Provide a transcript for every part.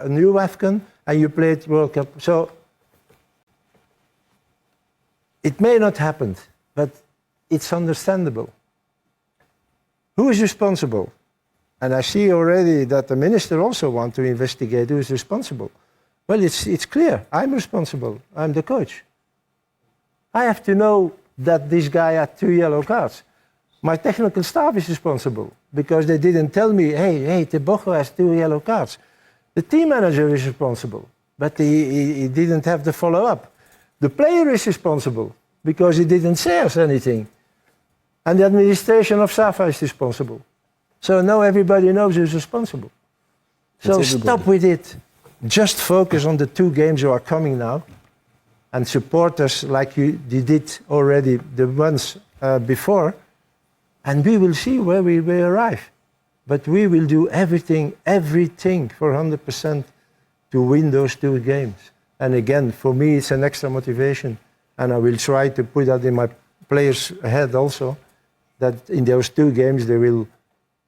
a new AFCON and you played World Cup. So it may not happen, but it's understandable. Who is responsible? And I see already that the minister also wants to investigate who is responsible. Well, it's clear. I'm responsible. I'm the coach. I have to know that this guy had 2 yellow cards. My technical staff is responsible because they didn't tell me, hey, Tebogo has 2 yellow cards. The team manager is responsible, but he didn't have the follow-up. The player is responsible because he didn't say us anything. And the administration of SAFA is responsible. So now everybody knows who's responsible. So stop with it. Just focus on the 2 games that are coming now and support us like you did already the ones before. And we will see where we will arrive. But we will do everything for 100% to win those 2 games. And again, for me, it's an extra motivation. And I will try to put that in my players' head also, that in those 2 games they will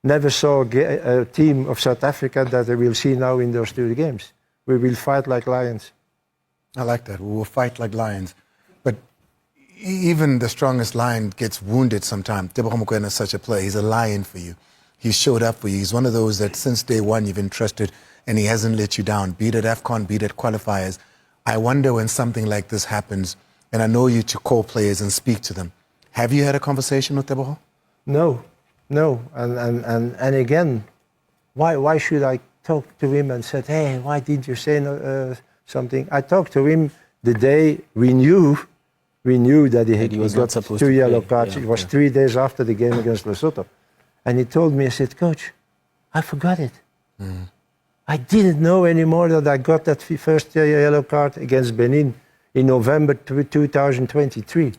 never saw a team of South Africa that they will see now in those 2 games. We will fight like lions. I like that. We will fight like lions. But even the strongest lion gets wounded sometimes. Tebogo Mokoena is such a player. He's a lion for you. He showed up for you. He's one of those that since day one you've entrusted and he hasn't let you down, be it at AFCON, be it at qualifiers. I wonder when something like this happens, and I know you to call players and speak to them. Have you had a conversation with Tebogo? No. And again, why should I talk to him and said, hey, why didn't you say something? I talked to him the day we knew that he was got 2 yellow cards. It was 3 days after the game against Lesotho. And he told me, I said, Coach, I forgot it. I didn't know anymore that I got that first yellow card against Benin in November 2023.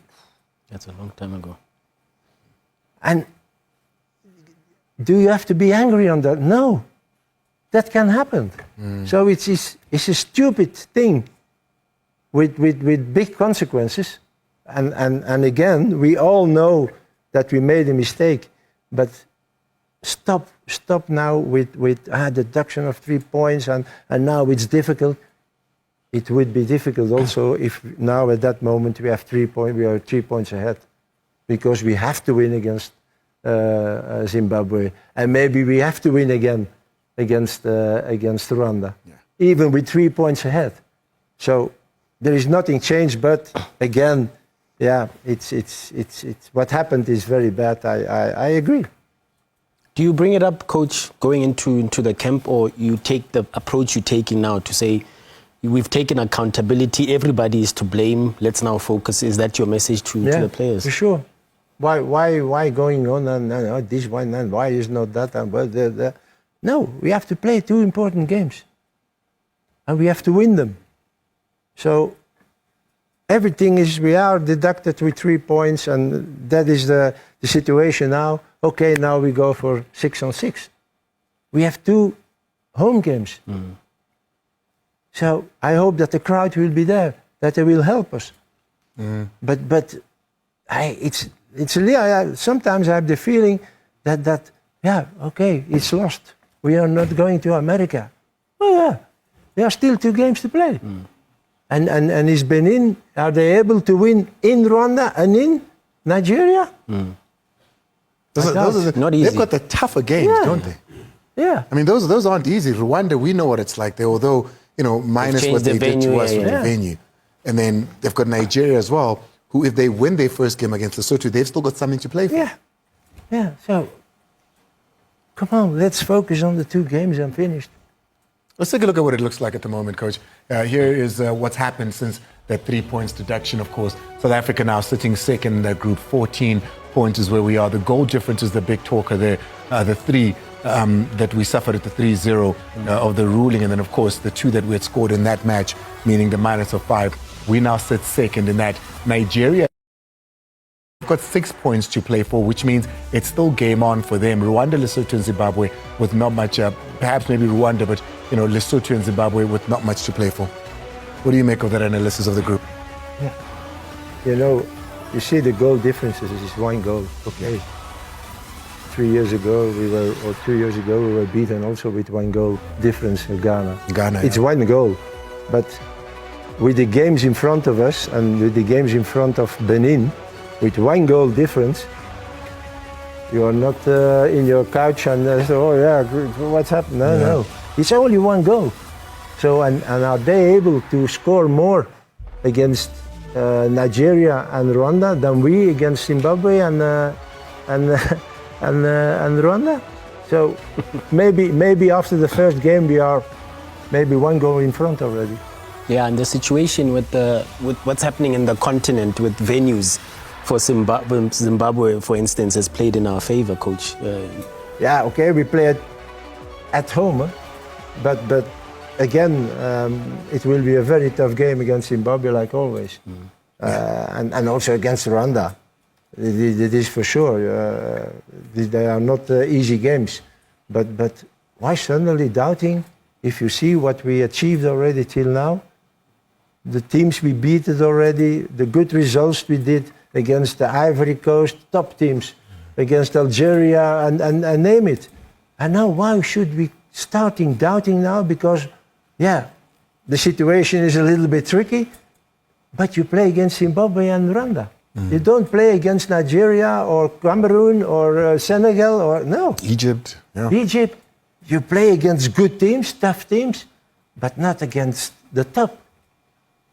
That's a long time ago. And do you have to be angry on that? No. That can happen. So it's a stupid thing with big consequences. And again, we all know that we made a mistake. But stop now with deduction of 3 points and now it's difficult. It would be difficult also if now at that moment we have 3 points, we are 3 points ahead. Because we have to win against Zimbabwe. And maybe we have to win again against Rwanda. Yeah. Even with 3 points ahead. So there is nothing changed, but again, yeah, it's what happened is very bad. I agree. Do you bring it up, Coach, going into the camp, or you take the approach you're taking now to say, we've taken accountability, everybody is to blame, let's now focus? Is that your message to the players? For sure. Why going on and this one and why is not that and but No, we have to play 2 important games. And we have to win them. So everything is, we are deducted with 3 points and that is the situation now. Okay, now we go for 6-on-6. We have 2 home games. So I hope that the crowd will be there, that they will help us. But sometimes I have the feeling that okay, it's lost. We are not going to America. Oh yeah, there are still 2 games to play. And is Benin, are they able to win in Rwanda and in Nigeria? Not easy. They've got the tougher games, don't they? Yeah. I mean, those aren't easy. Rwanda, we know what it's like there, although, minus what they did to us with the venue. And then they've got Nigeria as well, who, if they win their first game against Lesotho, they've still got something to play for. Yeah. So, come on, let's focus on the 2 games and finished. Let's take a look at what it looks like at the moment, Coach. Here is what's happened since that 3 points deduction, of course. South Africa now sitting second in that group. 14 points is where we are. The goal difference is the big talker there. The 3 that we suffered at the 3-0 of the ruling, and then, of course, the 2 that we had scored in that match, meaning the minus of 5. We now sit second in that. Nigeria got 6 points to play for, which means it's still game on for them. Rwanda, Lesotho, and Zimbabwe with not much, perhaps maybe Rwanda, but Lesotho and Zimbabwe with not much to play for. What do you make of that analysis of the group? Yeah. You see the goal differences is 1 goal. Okay. 3 years ago, or 2 years ago, we were beaten also with 1 goal difference in Ghana. It's 1 goal, but with the games in front of us and with the games in front of Benin, with 1 goal difference, you are not in your couch and say, oh yeah, what's happened? No. It's only 1 goal. So, and are they able to score more against Nigeria and Rwanda than we against Zimbabwe and Rwanda? So maybe after the first game we are maybe 1 goal in front already. Yeah, and the situation with what's happening in the continent with venues for Zimbabwe, for instance, has played in our favor, Coach. Yeah, okay, we play at home, but again, it will be a very tough game against Zimbabwe, like always, and also against Rwanda. It is for sure. They are not easy games, but why suddenly doubting if you see what we achieved already till now? The teams we beat it already, the good results we did against the Ivory Coast, top teams, against Algeria, and name it. And now why should we starting doubting now? Because, yeah, the situation is a little bit tricky, but you play against Zimbabwe and Rwanda. You don't play against Nigeria or Cameroon or Senegal or, no. Egypt. Yeah. Egypt, you play against good teams, tough teams, but not against the top.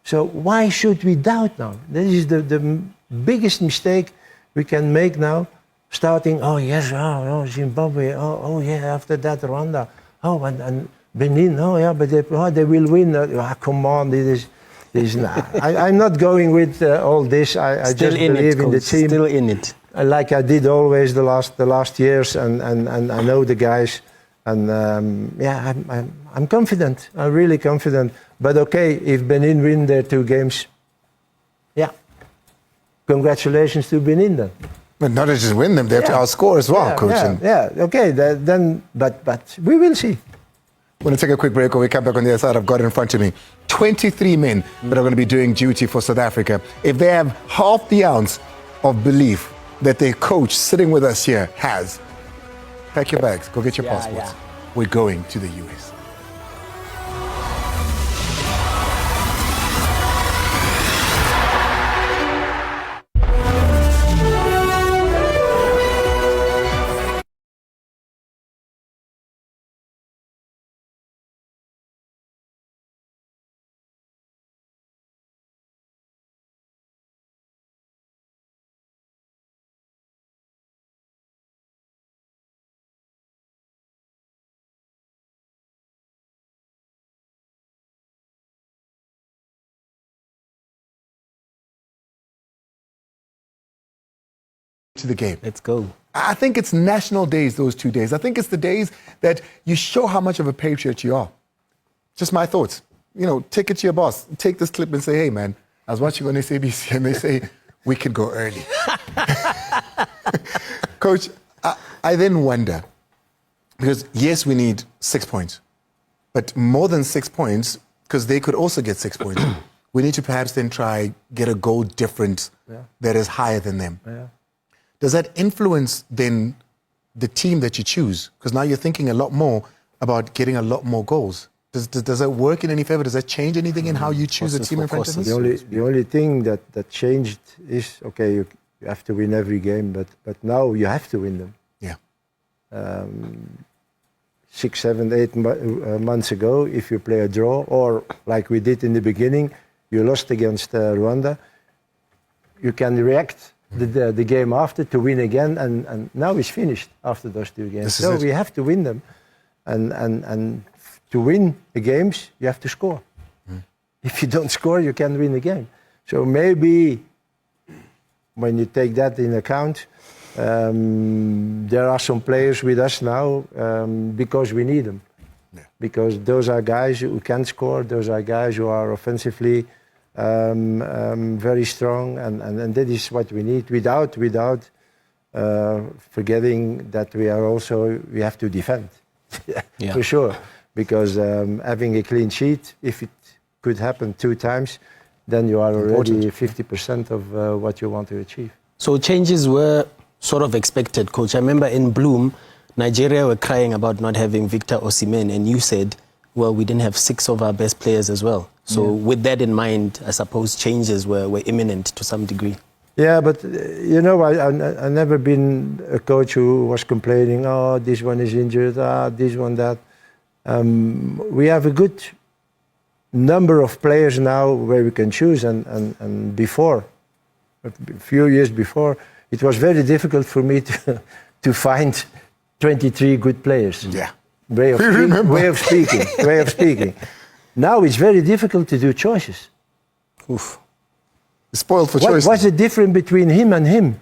So why should we doubt now? This is the biggest mistake we can make now. Starting, oh yes, oh Zimbabwe, oh yeah, after that Rwanda, oh and Benin, oh yeah, but they will win. Come on, this is I'm not going with all this. I just believe in the team. Still in it. Like I did always the last years, and I know the guys, and yeah, I'm confident. I'm really confident. But okay, if Benin win their 2 games, yeah, congratulations to Benin then. But not just win them, they have to outscore as well, Coach. Yeah, okay, then, but we will see. We're going to take a quick break. When we come back on the other side, I've got it in front of me 23 men that are going to be doing duty for South Africa. If they have half the ounce of belief that their coach sitting with us here has, pack your bags, go get your passports. We're going to the US. To the game. Let's go. I think it's national days, those 2 days. I think it's the days that you show how much of a patriot you are. Just my thoughts. You know, take it to your boss. Take this clip and say, hey, man, I was watching on SABC and they say, we could go early. Coach, I then wonder, because yes, we need 6 points, but more than 6 points, because they could also get 6 points, we need to perhaps then try get a goal difference that is higher than them. Yeah. Does that influence then the team that you choose? Because now you're thinking a lot more about getting a lot more goals. Does that work in any favor? Does that change anything in how you choose a team in front of us? The only thing that changed is, okay, you have to win every game, but now you have to win them. Yeah. 6, 7, 8 months ago, if you play a draw, or like we did in the beginning, you lost against Rwanda, you can react the game after to win again, and now it's finished after those 2 games. So we have to win them, and to win the games you have to score. If you don't score, you can't win the game. So maybe when you take that in account, there are some players with us now because we need them. Yeah. Because those are guys who can score, those are guys who are offensively very strong, and that is what we need, without forgetting that we have to defend. For sure, because having a clean sheet, if it could happen 2 times, then you are already 50% of what you want to achieve. So changes were sort of expected, Coach. I remember in Bloom, Nigeria were crying about not having Victor Osimhen, and you said, well, we didn't have 6 of our best players as well. So with that in mind, I suppose changes were imminent to some degree. Yeah, but you know, I never been a coach who was complaining, oh, this one is injured, this one, that. We have a good number of players now where we can choose, and before, a few years before, it was very difficult for me to find 23 good players. Yeah. Way of speaking. Now it's very difficult to do choices. Oof. Spoiled for choice. What's the difference between him and him?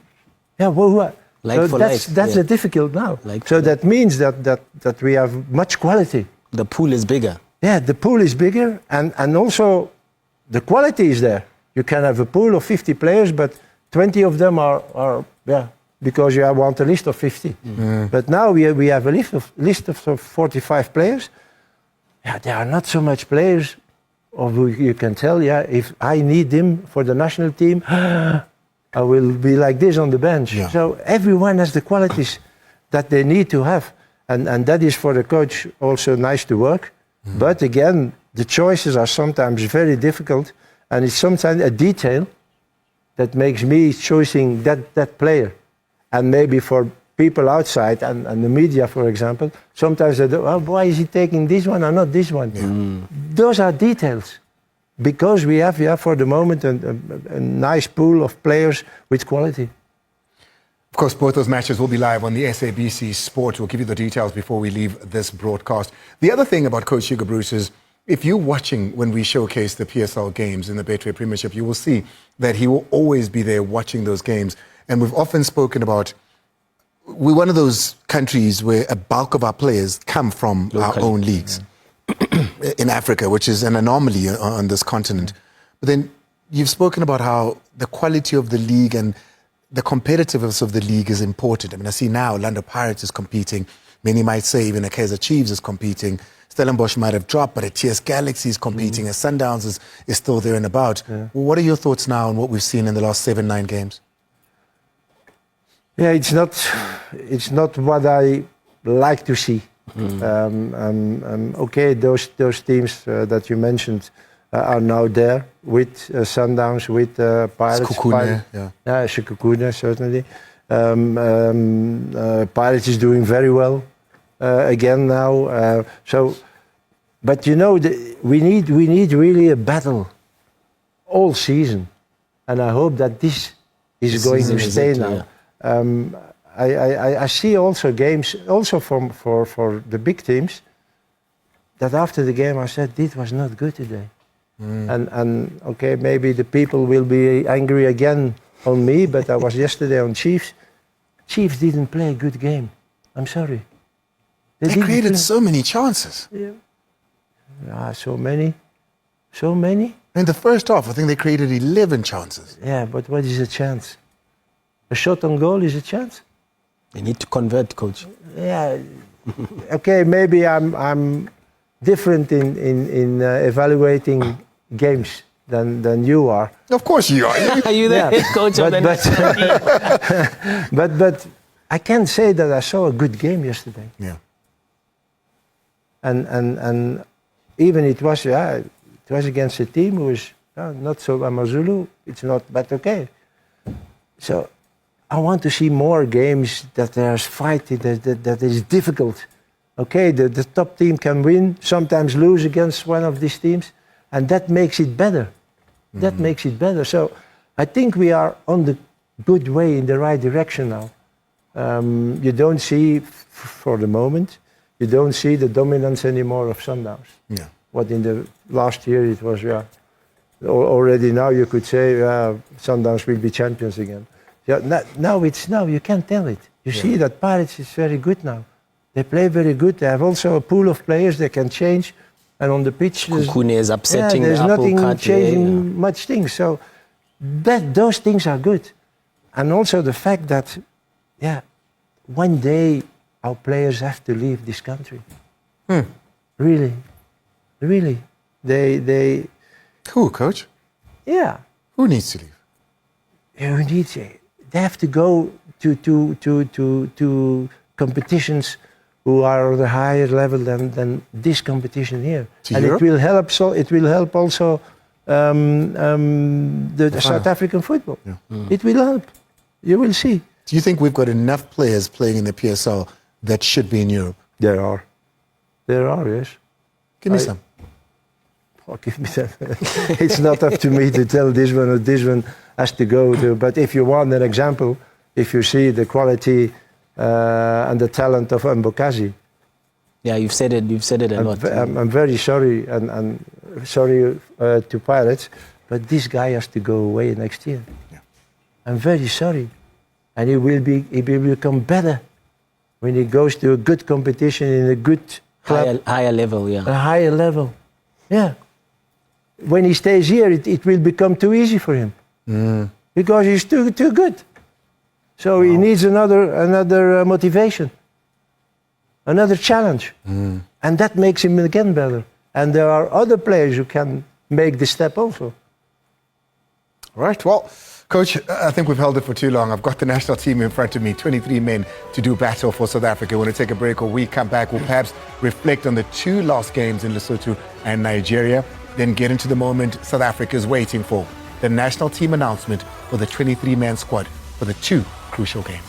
Yeah, well, Like so for that's like, the difficult now. Like so for that means that we have much quality. The pool is bigger. Yeah, the pool is bigger, and also the quality is there. You can have a pool of 50 players, but 20 of them are because you want a list of 50. But now we have a list of 45 players. Yeah, there are not so much players of who you can tell, if I need him for the national team, I will be like this on the bench. Yeah. So everyone has the qualities that they need to have. And that is for the coach also nice to work. But again, the choices are sometimes very difficult. And it's sometimes a detail that makes me choosing that player. And maybe for people outside and the media, for example, sometimes they do, why is he taking this one and not this one? Those are details. Because we have for the moment, a nice pool of players with quality. Of course, both those matches will be live on the SABC Sport. We'll give you the details before we leave this broadcast. The other thing about Coach Hugo Bruce is, if you're watching when we showcase the PSL games in the Betway Premiership, you will see that he will always be there watching those games. And we've often spoken about, we're one of those countries where a bulk of our players come from our own leagues in Africa, which is an anomaly on this continent. But then you've spoken about how the quality of the league and the competitiveness of the league is important. I mean, I see now Orlando Pirates is competing. Many might say even a Kaizer Chiefs is competing. Stellenbosch might have dropped, but a TS Galaxy is competing. A Sundowns is still there and about. Well, what are your thoughts now on what we've seen in the last 7-9 games? Yeah, it's not what I like to see. Okay, those teams that you mentioned are now there with Sundowns, with Pirates. Sekhukhune, Sekhukhune, certainly. Pirates is doing very well again now. But you know, we need really a battle all season, and I hope that this is going to stay now. Yeah. I see also games, also for the big teams, that after the game I said, this was not good today. And okay, maybe the people will be angry again on me, but I was yesterday on Chiefs. Chiefs didn't play a good game. I'm sorry. They created so many chances. Yeah, so many. So many? In the first half, I think they created 11 chances. Yeah, but what is a chance? A shot on goal is a chance? They need to convert, Coach. Yeah. Okay, maybe I'm different in evaluating games than you are. Of course you are. Are you the head coach of the national team? But I can't say that I saw a good game yesterday. Yeah. And even it was against a team who was not so Amazulu. It's not, but okay. So I want to see more games that there's fighting, that is difficult. Okay, the top team can win, sometimes lose against one of these teams, and that makes it better. That makes it better. So I think we are on the good way, in the right direction now. You don't see, for the moment, you don't see the dominance anymore of Sundowns. Yeah. What in the last year it was, already now you could say Sundowns will be champions again. Yeah, now you can't tell it. You see that Pirates is very good now. They play very good. They have also a pool of players they can change. And on the pitch, Sekhukhune is upsetting there's the apple nothing cart. changing much things. So those things are good. And also the fact that, one day our players have to leave this country. Really. They Who, Coach? Yeah. Who needs to leave? You need they have to go to competitions who are on a higher level than this competition here. To and Europe? it will help. So it will help also the South African football. Yeah. It will help. You will see. Do you think we've got enough players playing in the PSL that should be in Europe? There are, yes. Give me some. Oh, give me that. It's not up to me to tell this one or this one has to go to. But if you want an example, if you see the quality and the talent of Mbokazi, Yeah, you've said it a lot. I'm very sorry and sorry to Pirates, but this guy has to go away next year. Yeah. I'm very sorry, and he will become better when he goes to a good competition in a good club, Higher level, yeah. a higher level. Yeah. When he stays here, it will become too easy for him because he's too good. So he needs another motivation, another challenge, and that makes him again better. And there are other players who can make the step also. All right. Well, Coach, I think we've held it for too long. I've got the national team in front of me, 23 men to do battle for South Africa. We're going to take a break, or we come back. We'll perhaps reflect on the 2 last games in Lesotho and Nigeria, then get into the moment South Africa is waiting for, the national team announcement for the 23-man squad for the 2 crucial games.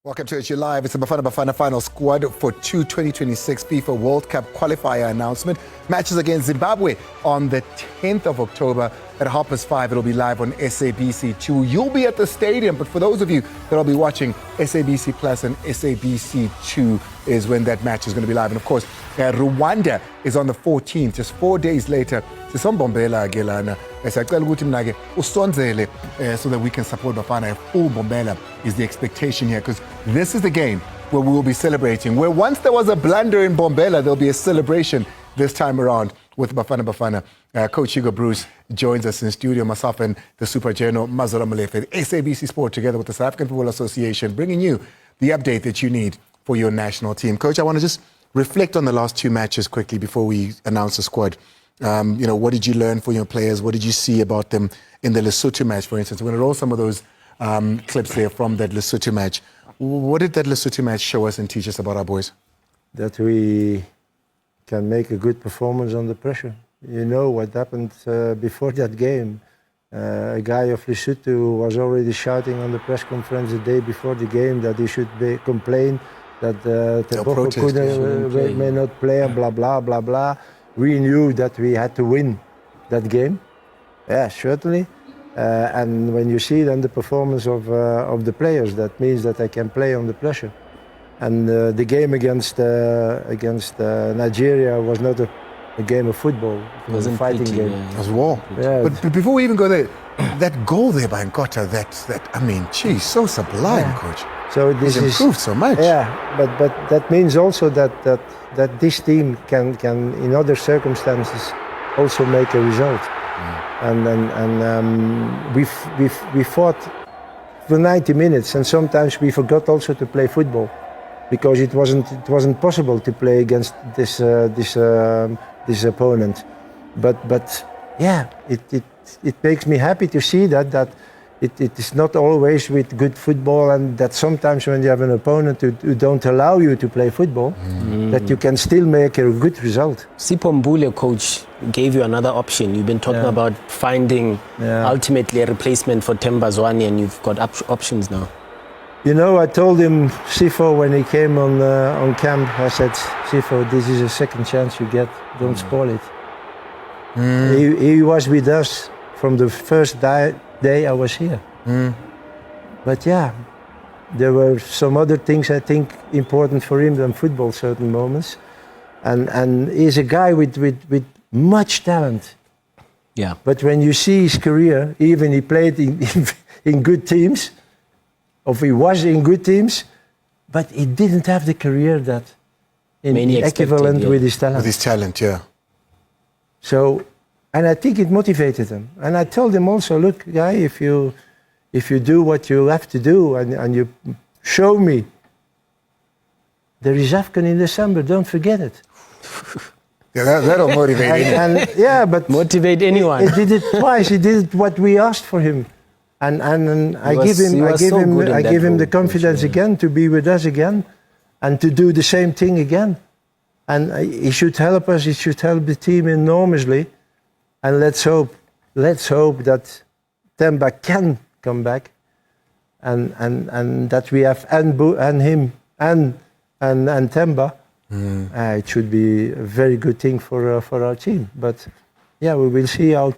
Welcome to it. You're live. It's the Bafana final squad for 2026 FIFA World Cup qualifier announcement. Matches against Zimbabwe on the 10th of October at 5:30. It'll be live on SABC2. You'll be at the stadium, but for those of you that'll be watching SABC Plus and SABC2 is when that match is going to be live. And of course, Rwanda is on the 14th, just 4 days later. Sisombombela gelana esacela ukuthi mina ke usonzele so that we can support Bafana. Full bombela is the expectation here, because this is the game where we will be celebrating. Where once there was a blunder in Bombela, there'll be a celebration this time around with Bafana. Coach Hugo Bruce joins us in studio. Myself and the Super General Mazara Malefe, SABC Sport, together with the South African Football Association, bringing you the update that you need for your national team. Coach, I want to just reflect on the last two matches quickly before we announce the squad. What did you learn for your players? What did you see about them in the Lesotho match, for instance? We're going to roll some of those clips there from that Lesotho match. What did that Lesotho match show us and teach us about our boys? That we can make a good performance under pressure. You know what happened before that game. A guy of Lesotho was already shouting on the press conference the day before the game that he should complain that Teboko may not play and blah, blah, blah, blah. We knew that we had to win that game. Yeah, certainly. And when you see then the performance of the players, that means that they can play under pressure. And the game against Nigeria was not a game of football. It was a fighting game. It was war. Yeah. But before we even go there, that goal there by Nkota, geez, so sublime, Coach. So this He's improved so much. Yeah, but that means also that this team can in other circumstances also make a result. And we fought for 90 minutes, and sometimes we forgot also to play football because it wasn't possible to play against this opponent. But yeah, it makes me happy to see that it is not always with good football, and that sometimes when you have an opponent who don't allow you to play football, that you can still make a good result. Sipho Mbule, coach, gave you another option. You've been talking about finding ultimately a replacement for Themba Zwane, and you've got options now. You know, I told him, Sipho, when he came on camp, I said, Sipho, this is a second chance you get, don't spoil it. He was with us from the first day I was here. But yeah, there were some other things I think important for him than football certain moments. And he's a guy with much talent. Yeah. But when you see his career, even he played in good teams, or he was in good teams, but he didn't have the career that equivalent with his talent. With his talent, yeah. So, and I think it motivated him. And I told him also, look, guy, if you do what you have to do and you show me there is AFCON in December, don't forget it. Yeah, that'll motivate anyone. Yeah, but motivate anyone. He did it twice. He did what we asked for him. And I give him the confidence again to be with us again and to do the same thing again. And he should help us. He should help the team enormously. And let's hope that Themba can come back, and that we have and him and Themba. It should be a very good thing for our team. But yeah, we will see how